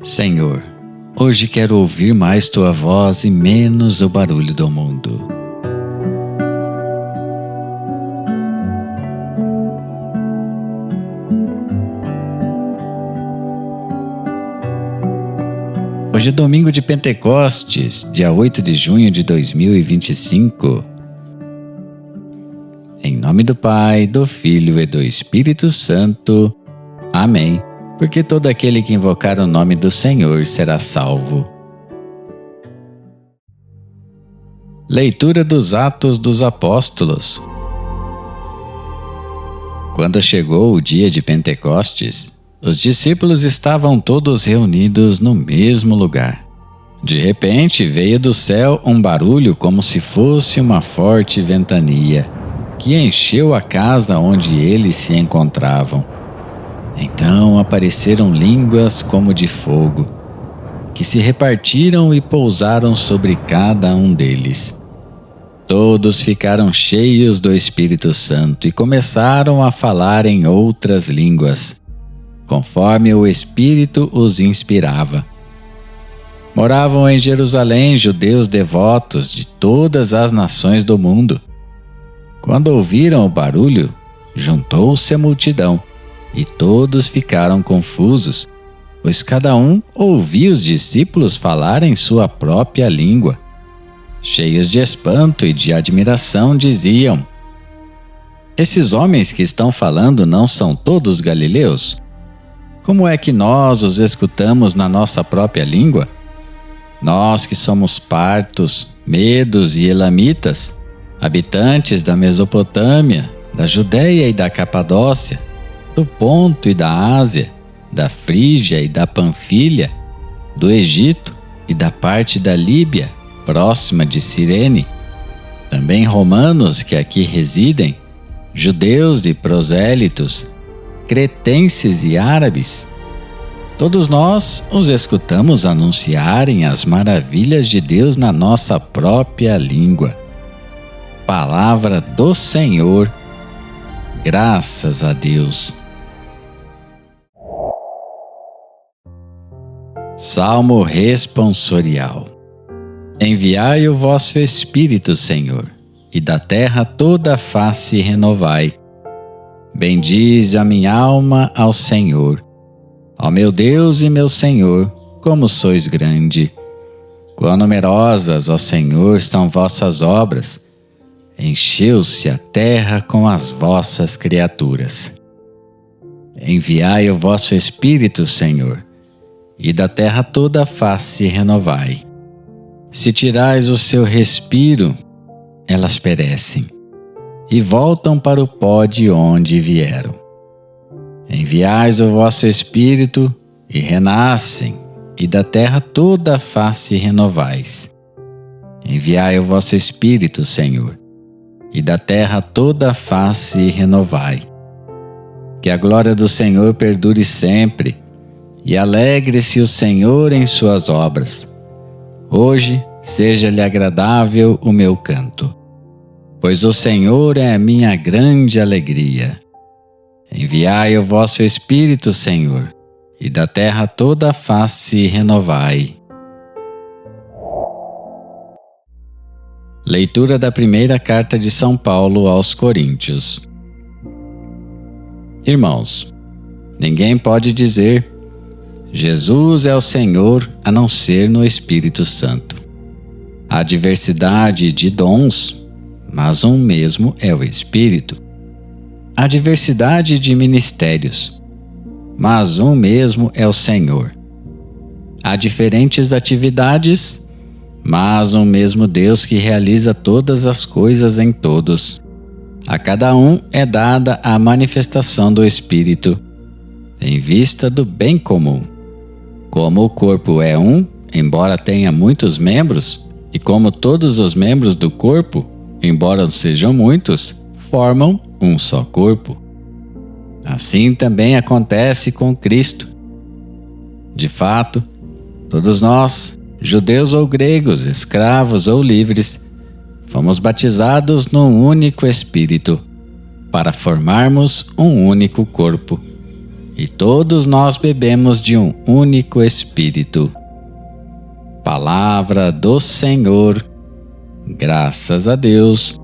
Senhor, hoje quero ouvir mais Tua voz e menos o barulho do mundo. Hoje é domingo de Pentecostes, dia 8 de junho de 2025. Em nome do Pai, do Filho e do Espírito Santo. Amém. Porque todo aquele que invocar o nome do Senhor será salvo. Leitura dos Atos dos Apóstolos. Quando chegou o dia de Pentecostes, os discípulos estavam todos reunidos no mesmo lugar. De repente veio do céu um barulho como se fosse uma forte ventania, que encheu a casa onde eles se encontravam. Então apareceram línguas como de fogo, que se repartiram e pousaram sobre cada um deles. Todos ficaram cheios do Espírito Santo e começaram a falar em outras línguas, conforme o Espírito os inspirava. Moravam em Jerusalém judeus devotos de todas as nações do mundo. Quando ouviram o barulho, juntou-se a multidão, e todos ficaram confusos, pois cada um ouvia os discípulos falar em sua própria língua. Cheios de espanto e de admiração, diziam: Esses homens que estão falando não são todos galileus? Como é que nós os escutamos na nossa própria língua? Nós que somos partos, medos e elamitas, habitantes da Mesopotâmia, da Judéia e da Capadócia, do Ponto e da Ásia, da Frígia e da Panfilha, do Egito e da parte da Líbia, próxima de Cirene, também romanos que aqui residem, judeus e prosélitos, cretenses e árabes. Todos nós os escutamos anunciarem as maravilhas de Deus na nossa própria língua. Palavra do Senhor. Graças a Deus. Salmo responsorial. Enviai o vosso Espírito, Senhor, e da terra toda a face renovai. Bendize a minha alma ao Senhor. Ó meu Deus e meu Senhor, como sois grande! Quão numerosas, ó Senhor, são vossas obras! Encheu-se a terra com as vossas criaturas. Enviai o vosso Espírito, Senhor, e da terra toda a face renovai. Se tirais o seu respiro, elas perecem, e voltam para o pó de onde vieram. Enviais o vosso Espírito, e renascem, e da terra toda a face renovais. Enviai o vosso Espírito, Senhor, e da terra toda a face renovai. Que a glória do Senhor perdure sempre, e alegre-se o Senhor em suas obras. Hoje seja-lhe agradável o meu canto, pois o Senhor é a minha grande alegria. Enviai o vosso Espírito, Senhor, e da terra toda a face renovai. Leitura da primeira carta de São Paulo aos Coríntios. Irmãos, ninguém pode dizer: Jesus é o Senhor, a não ser no Espírito Santo. Há diversidade de dons, mas um mesmo é o Espírito. Há diversidade de ministérios, mas um mesmo é o Senhor. Há diferentes atividades, mas um mesmo Deus que realiza todas as coisas em todos. A cada um é dada a manifestação do Espírito, em vista do bem comum. Como o corpo é um, embora tenha muitos membros, e como todos os membros do corpo, embora sejam muitos, formam um só corpo. Assim também acontece com Cristo. De fato, todos nós, judeus ou gregos, escravos ou livres, fomos batizados num único Espírito, para formarmos um único corpo. e todos nós bebemos de um único Espírito. Palavra do Senhor. Graças a Deus.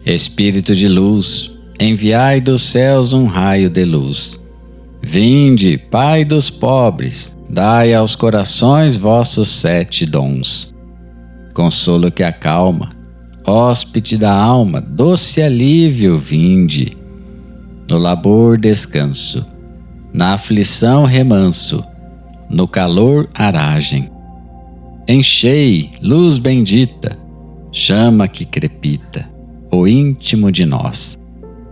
Espírito de luz, enviai dos céus um raio de luz. Vinde, Pai dos pobres, dai aos corações vossos 7 dons. Consolo que acalma, hóspede da alma, doce alívio, vinde. No labor descanso, na aflição remanso, no calor aragem. Enchei, luz bendita, chama que crepita, o íntimo de nós.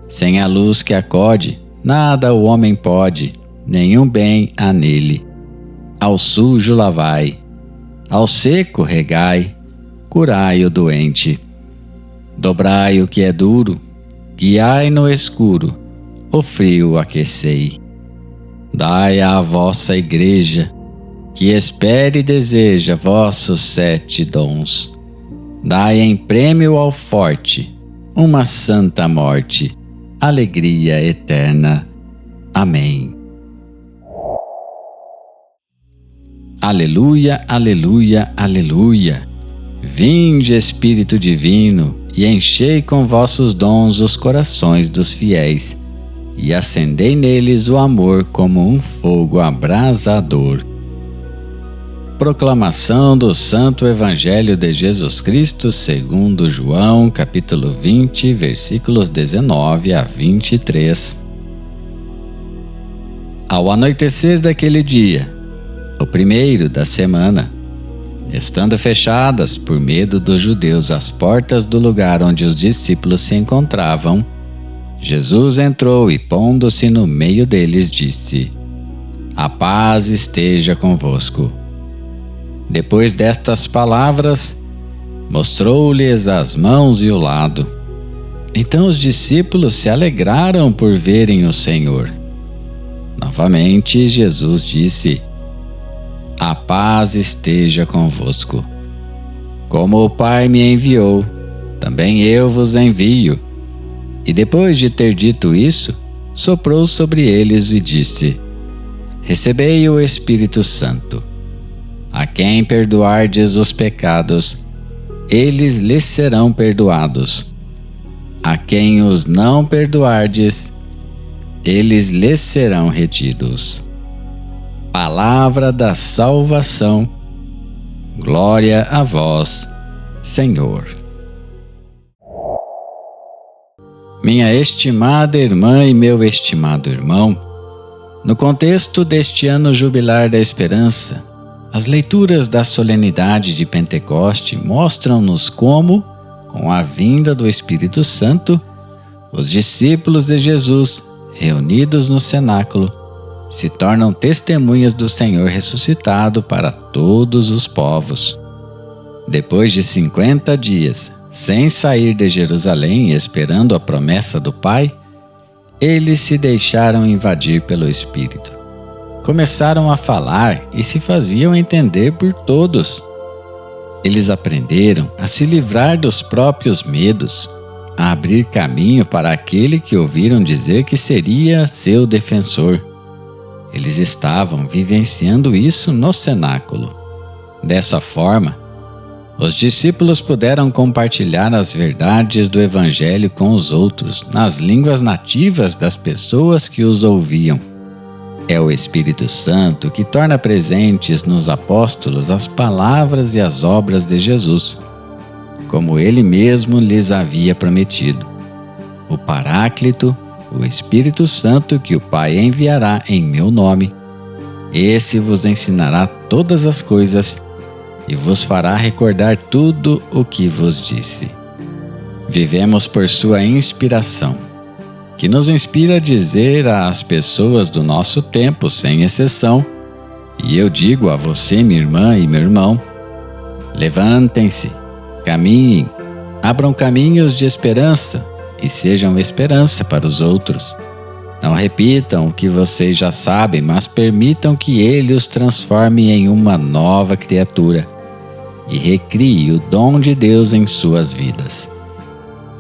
Sem a luz que acode, nada o homem pode, nenhum bem há nele. Ao sujo lavai, ao seco regai, curai o doente. Dobrai o que é duro, guiai no escuro, o frio aquecei. Dai à vossa igreja, que espere e deseja vossos 7 dons. Dai em prêmio ao forte uma santa morte, alegria eterna. Amém. Aleluia, aleluia, aleluia. Vinde, Espírito Divino, e enchei com vossos dons os corações dos fiéis, e acendei neles o amor como um fogo abrasador. Proclamação do Santo Evangelho de Jesus Cristo segundo João, capítulo 20, versículos 19 a 23. Ao anoitecer daquele dia, o primeiro da semana, estando fechadas por medo dos judeus as portas do lugar onde os discípulos se encontravam, Jesus entrou e, pondo-se no meio deles, disse: A paz esteja convosco. Depois destas palavras, mostrou-lhes as mãos e o lado. Então os discípulos se alegraram por verem o Senhor. Novamente Jesus disse: A paz esteja convosco. Como o Pai me enviou, também eu vos envio. E depois de ter dito isso, soprou sobre eles e disse: Recebei o Espírito Santo. A quem perdoardes os pecados, eles lhes serão perdoados. A quem os não perdoardes, eles lhes serão retidos. Palavra da salvação. Glória a vós, Senhor. Minha estimada irmã e meu estimado irmão, no contexto deste ano jubilar da esperança, as leituras da solenidade de Pentecoste mostram-nos como, com a vinda do Espírito Santo, os discípulos de Jesus, reunidos no cenáculo, se tornam testemunhas do Senhor ressuscitado para todos os povos. Depois de 50 dias, sem sair de Jerusalém e esperando a promessa do Pai, eles se deixaram invadir pelo Espírito. Começaram a falar e se faziam entender por todos. Eles aprenderam a se livrar dos próprios medos, a abrir caminho para aquele que ouviram dizer que seria seu defensor. Eles estavam vivenciando isso no cenáculo. Dessa forma, os discípulos puderam compartilhar as verdades do Evangelho com os outros, nas línguas nativas das pessoas que os ouviam. É o Espírito Santo que torna presentes nos apóstolos as palavras e as obras de Jesus, como ele mesmo lhes havia prometido. O Paráclito, o Espírito Santo que o Pai enviará em meu nome, esse vos ensinará todas as coisas e vos fará recordar tudo o que vos disse. Vivemos por sua inspiração, que nos inspira a dizer às pessoas do nosso tempo, sem exceção, e eu digo a você, minha irmã e meu irmão: levantem-se, caminhem, abram caminhos de esperança e sejam esperança para os outros. Não repitam o que vocês já sabem, mas permitam que Ele os transforme em uma nova criatura e recrie o dom de Deus em suas vidas.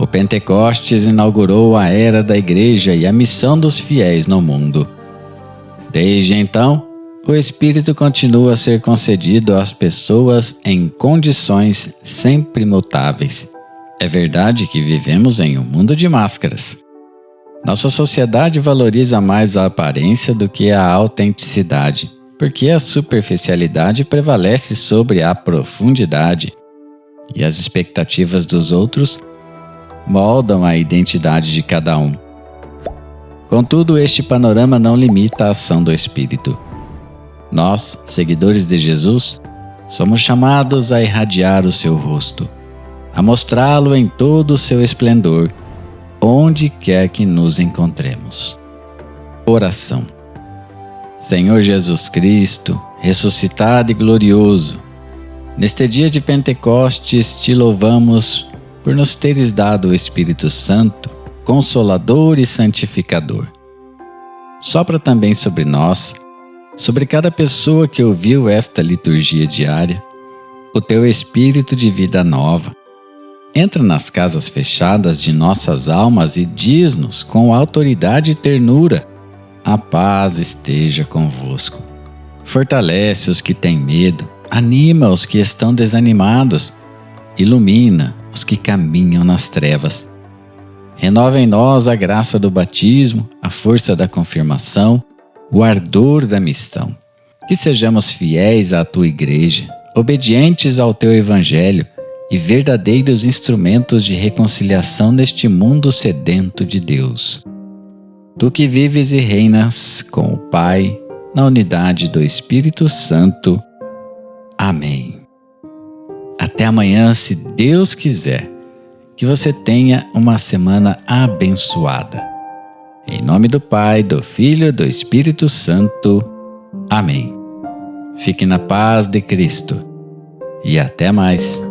O Pentecostes inaugurou a era da Igreja e a missão dos fiéis no mundo. Desde então, o Espírito continua a ser concedido às pessoas em condições sempre mutáveis. É verdade que vivemos em um mundo de máscaras. Nossa sociedade valoriza mais a aparência do que a autenticidade, porque a superficialidade prevalece sobre a profundidade, e as expectativas dos outros moldam a identidade de cada um. Contudo, este panorama não limita a ação do Espírito. Nós, seguidores de Jesus, somos chamados a irradiar o seu rosto, a mostrá-lo em todo o seu esplendor, onde quer que nos encontremos. Oração. Senhor Jesus Cristo, ressuscitado e glorioso, neste dia de Pentecostes te louvamos por nos teres dado o Espírito Santo, Consolador e Santificador. Sopra também sobre nós, sobre cada pessoa que ouviu esta liturgia diária, o teu Espírito de vida nova. Entra nas casas fechadas de nossas almas e diz-nos com autoridade e ternura: a paz esteja convosco. Fortalece os que têm medo, anima os que estão desanimados, ilumina os que caminham nas trevas. Renova em nós a graça do batismo, a força da confirmação, o ardor da missão. Que sejamos fiéis à tua igreja, obedientes ao teu evangelho e verdadeiros instrumentos de reconciliação neste mundo sedento de Deus. Tu que vives e reinas com o Pai, na unidade do Espírito Santo. Amém. Até amanhã, se Deus quiser. Que você tenha uma semana abençoada. Em nome do Pai, do Filho e do Espírito Santo. Amém. Fique na paz de Cristo. E até mais.